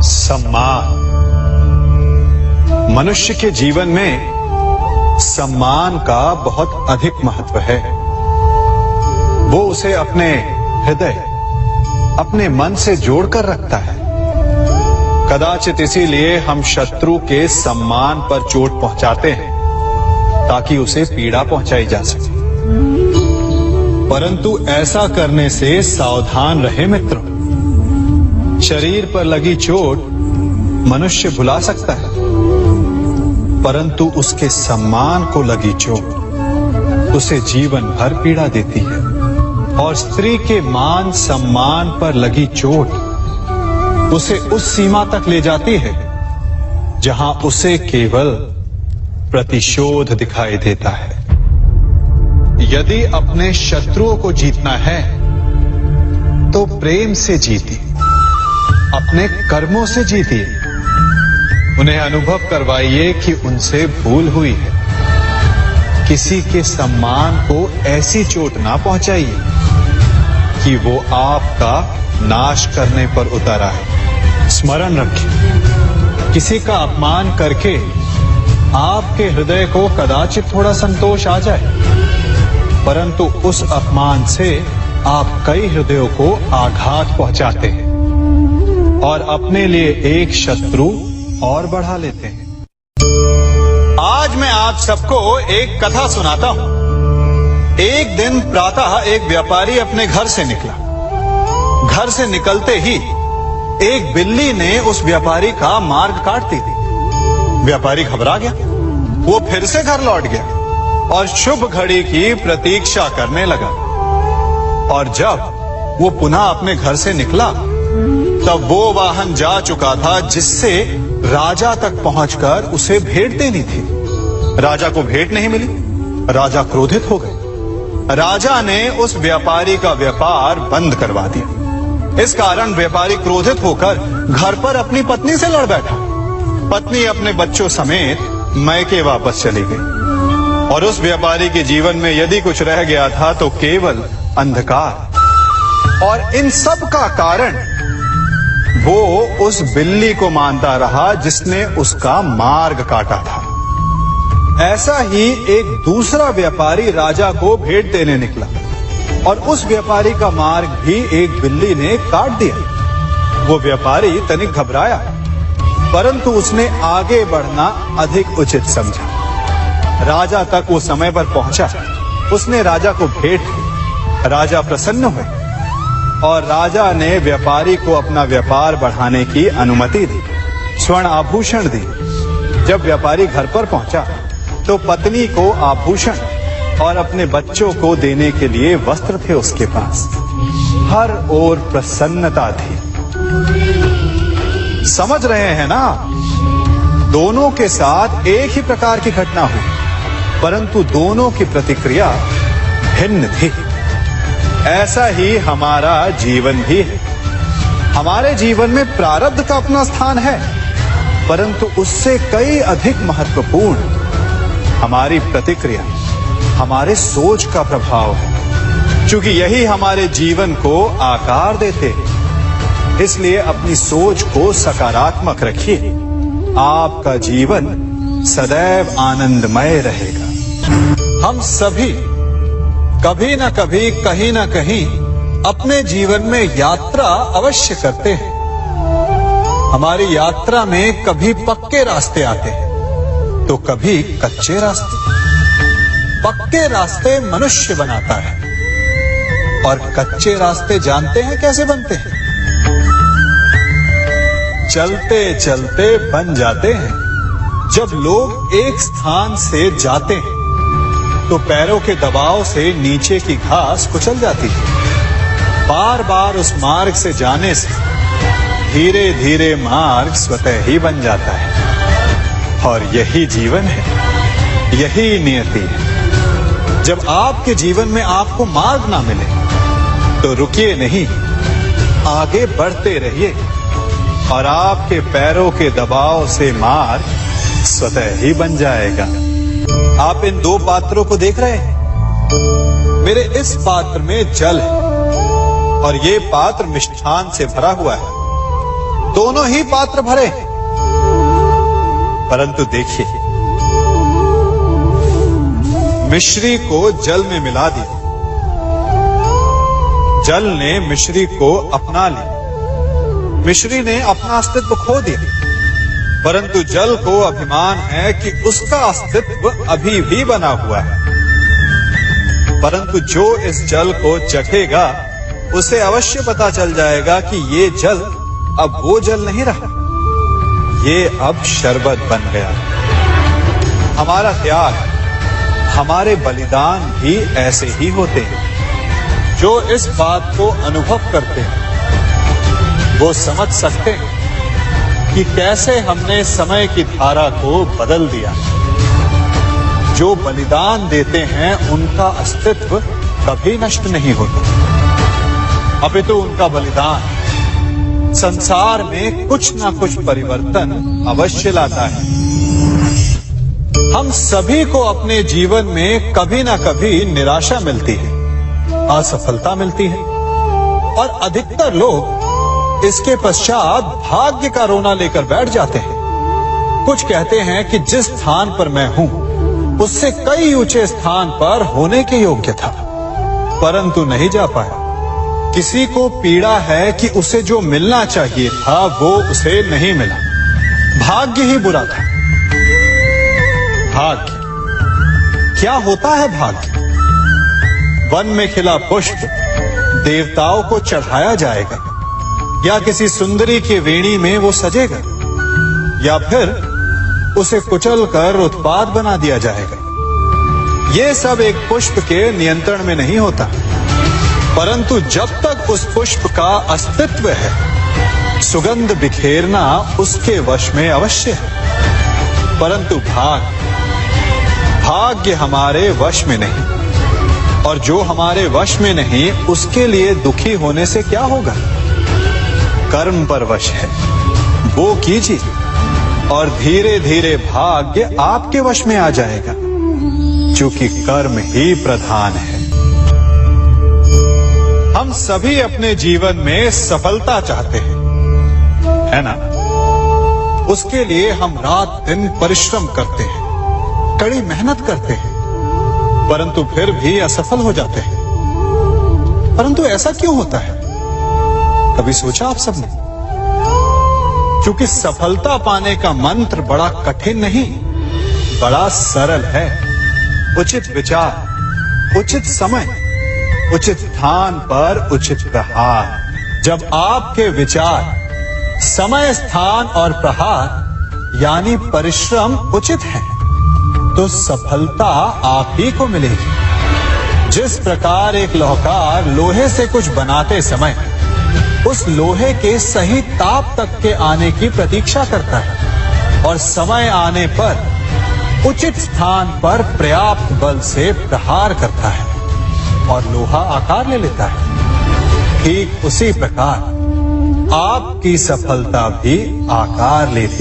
सम्मान। मनुष्य के जीवन में सम्मान का बहुत अधिक महत्व है। वो उसे अपने हृदय, अपने मन से जोड़कर रखता है। कदाचित इसीलिए हम शत्रु के सम्मान पर चोट पहुंचाते हैं ताकि उसे पीड़ा पहुंचाई जा सके। परंतु ऐसा करने से सावधान रहे मित्रों। शरीर पर लगी चोट मनुष्य भुला सकता है, परंतु उसके सम्मान को लगी चोट उसे जीवन भर पीड़ा देती है। और स्त्री के मान सम्मान पर लगी चोट उसे उस सीमा तक ले जाती है जहां उसे केवल प्रतिशोध दिखाई देता है। यदि अपने शत्रुओं को जीतना है तो प्रेम से जीतिए, अपने कर्मों से जीतिए। उन्हें अनुभव करवाइए कि उनसे भूल हुई है। किसी के सम्मान को ऐसी चोट ना पहुंचाइए कि वो आपका नाश करने पर उतर आए। स्मरण रखिए, किसी का अपमान करके आपके हृदय को कदाचित थोड़ा संतोष आ जाए, परंतु उस अपमान से आप कई हृदयों को आघात पहुंचाते हैं और अपने लिए एक शत्रु और बढ़ा लेते हैं। आज मैं आप सबको एक कथा सुनाता हूं। एक दिन प्रातः एक व्यापारी अपने घर से निकला। घर से निकलते ही एक बिल्ली ने उस व्यापारी का मार्ग काट दी। व्यापारी घबरा गया। वो फिर से घर लौट गया और शुभ घड़ी की प्रतीक्षा करने लगा। और जब वो पुनः अपने घर से निकला तब वो वाहन जा चुका था जिससे राजा तक पहुंचकर उसे भेंट देनी थी। राजा को भेंट नहीं मिली। राजा क्रोधित हो गए। राजा ने उस व्यापारी का व्यापार बंद करवा दिया। इस कारण व्यापारी क्रोधित होकर घर पर अपनी पत्नी से लड़ बैठा। पत्नी अपने बच्चों समेत मैके वापस चली गई और उस व्यापारी के जीवन में यदि कुछ रह गया था तो केवल अंधकार। और इन सब का कारण वो उस बिल्ली को मानता रहा जिसने उसका मार्ग काटा था। ऐसा ही एक दूसरा व्यापारी राजा को भेंट देने निकला और उस व्यापारी का मार्ग भी एक बिल्ली ने काट दिया। वो व्यापारी तनिक घबराया, परंतु उसने आगे बढ़ना अधिक उचित समझा। राजा तक वो समय पर पहुंचा। उसने राजा को भेंट दी। राजा प्रसन्न हुए और राजा ने व्यापारी को अपना व्यापार बढ़ाने की अनुमति दी, स्वर्ण आभूषण दी। जब व्यापारी घर पर पहुंचा तो पत्नी को आभूषण और अपने बच्चों को देने के लिए वस्त्र थे उसके पास। हर ओर प्रसन्नता थी। समझ रहे हैं ना? दोनों के साथ एक ही प्रकार की घटना हुई, परंतु दोनों की प्रतिक्रिया भिन्न थी। ऐसा ही हमारा जीवन भी है। हमारे जीवन में प्रारब्ध का अपना स्थान है, परंतु उससे कई अधिक महत्वपूर्ण हमारी प्रतिक्रिया, हमारे सोच का प्रभाव है। क्योंकि यही हमारे जीवन को आकार देते हैं। इसलिए अपनी सोच को सकारात्मक रखिए। आपका जीवन सदैव आनंदमय रहेगा। हम सभी कभी न कभी, कहीं न कहीं अपने जीवन में यात्रा अवश्य करते हैं। हमारी यात्रा में कभी पक्के रास्ते आते हैं तो कभी कच्चे रास्ते। पक्के रास्ते मनुष्य बनाता है और कच्चे रास्ते जानते हैं कैसे बनते हैं? चलते चलते बन जाते हैं। जब लोग एक स्थान से जाते हैं तो पैरों के दबाव से नीचे की घास कुचल जाती है। बार बार उस मार्ग से जाने से धीरे धीरे मार्ग स्वतः ही बन जाता है। और यही जीवन है, यही नियति है। जब आपके जीवन में आपको मार्ग ना मिले तो रुकिए नहीं, आगे बढ़ते रहिए और आपके पैरों के दबाव से मार्ग स्वतः ही बन जाएगा। आप इन दो पात्रों को देख रहे हैं। मेरे इस पात्र में जल है और ये पात्र मिष्ठान से भरा हुआ है। दोनों ही पात्र भरे, परंतु देखिए, मिश्री को जल में मिला दिया, जल ने मिश्री को अपना लिया, मिश्री ने अपना अस्तित्व खो दिया, परंतु जल को अभिमान है कि उसका अस्तित्व अभी भी बना हुआ है। परंतु जो इस जल को चखेगा उसे अवश्य पता चल जाएगा कि ये जल अब वो जल नहीं रहा, ये अब शरबत बन गया। हमारा त्याग, हमारे बलिदान भी ऐसे ही होते हैं। जो इस बात को अनुभव करते हैं वो समझ सकते हैं कि कैसे हमने समय की धारा को बदल दिया। जो बलिदान देते हैं उनका अस्तित्व कभी नष्ट नहीं होता, अपितु उनका बलिदान संसार में कुछ ना कुछ परिवर्तन अवश्य लाता है। हम सभी को अपने जीवन में कभी ना कभी निराशा मिलती है, असफलता मिलती है, और अधिकतर लोग इसके पश्चात भाग्य का रोना लेकर बैठ जाते हैं। कुछ कहते हैं कि जिस स्थान पर मैं हूं उससे कई ऊंचे स्थान पर होने के योग्य था, परंतु नहीं जा पाया। किसी को पीड़ा है कि उसे जो मिलना चाहिए था वो उसे नहीं मिला, भाग्य ही बुरा था। भाग्य क्या होता है? भाग्य वन में खिला पुष्प देवताओं को चढ़ाया जाएगा, या किसी सुंदरी की वेणी में वो सजेगा, या फिर उसे कुचल कर उत्पाद बना दिया जाएगा। ये सब एक पुष्प के नियंत्रण में नहीं होता, परंतु जब तक उस पुष्प का अस्तित्व है सुगंध बिखेरना उसके वश में अवश्य है। परंतु भाग्य हमारे वश में नहीं, और जो हमारे वश में नहीं उसके लिए दुखी होने से क्या होगा? कर्म पर वश है, वो कीजिए और धीरे धीरे भाग्य आपके वश में आ जाएगा, क्योंकि कर्म ही प्रधान है। हम सभी अपने जीवन में सफलता चाहते हैं, है ना? उसके लिए हम रात दिन परिश्रम करते हैं, कड़ी मेहनत करते हैं, परंतु फिर भी असफल हो जाते हैं। परंतु ऐसा क्यों होता है? कभी सोचा आप सबने? क्योंकि सफलता पाने का मंत्र बड़ा कठिन नहीं, बड़ा सरल है। उचित विचार, उचित समय, उचित स्थान पर उचित प्रहार। जब आपके विचार, समय, स्थान और प्रहार यानी परिश्रम उचित है तो सफलता आप ही को मिलेगी। जिस प्रकार एक लोहार लोहे से कुछ बनाते समय उस लोहे के सही ताप तक के आने की प्रतीक्षा करता है और समय आने पर उचित स्थान पर पर्याप्त बल से प्रहार करता है और लोहा आकार ले लेता है, ठीक उसी प्रकार आपकी सफलता भी आकार लेती है।